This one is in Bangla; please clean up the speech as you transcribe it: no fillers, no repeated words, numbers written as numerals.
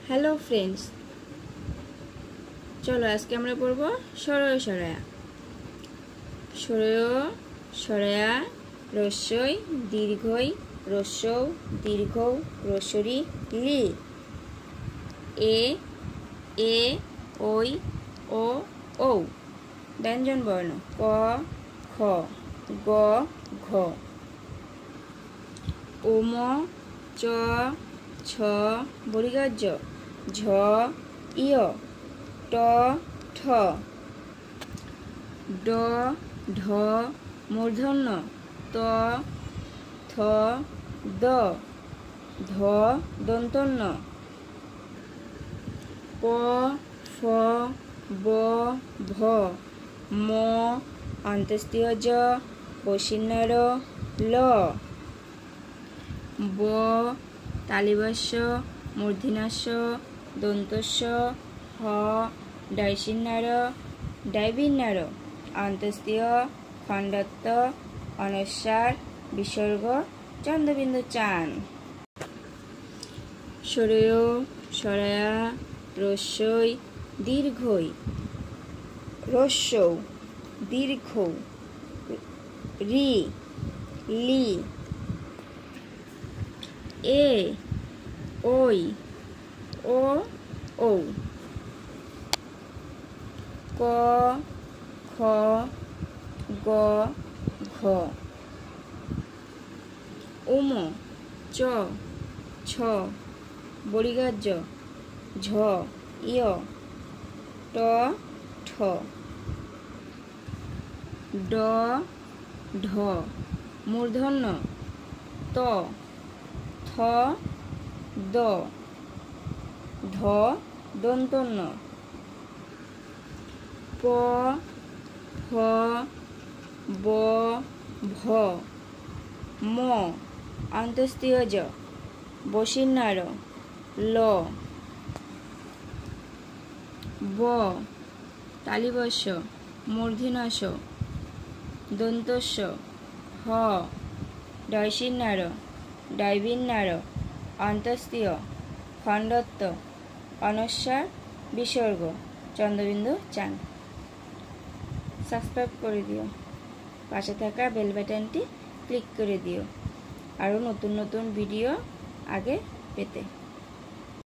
হ্যালো ফ্রেন্ডস, চলো আজকে আমরা পড়ব সরয় সরায়া। সরয় সরায়া রস্যই দীর্ঘই রস্যৌ দীর্ঘৌ রস্যরি লি। এ এ ওই ও ঔ। ব্যঞ্জন বর্ণ ক খ গ ঘ। ওম চ ছ বর্গীয় ঝ ইয় ট ঠ। ড ঢ মূর্ধন্য ত থ দ। ধ দন্তন্য প ফ ব ভ। ম অন্ত্যেষ্টিয় জ বসিন্যার ল। ব তালিবাস্য মূর্ধন্যাস্য দন্তস্য হ ডাইশিন্যার ডাইবিন্যার অন্ত্যেষ্টিয় খণ্ডত্ব অনস্বার বিসর্গ চন্দ্রবিন্দু চান। সরয় সরায়া রস্যই দীর্ঘই রস্যৌ দীর্ঘৌ রি লি। এ ওই ও ঔ। ক খ গ ঘ। ওম চ ছ বর্গীয় ঝ ইয় ট ঠ। ড ঢ মূর্ধন্য ত থ দ। ধ দন্তন্য প ফ ব ভ। ম অন্ত্যেষ্টিয় জ বসিন্যার ল। ব তালিবস্য মূর্ধন্যাস্য দন্তস্য হ ডয়সিন্যার ডাইবিন্যার অন্ত্যেষ্টিয় খণ্ডত্ব অনস্বার বিসর্গ চন্দ্রবিন্দু চান। সাবস্ক্রাইব করে দিও, পাশে থাকা বেল বাটনটি ক্লিক করে দিও আরও নতুন নতুন ভিডিও আগে পেতে।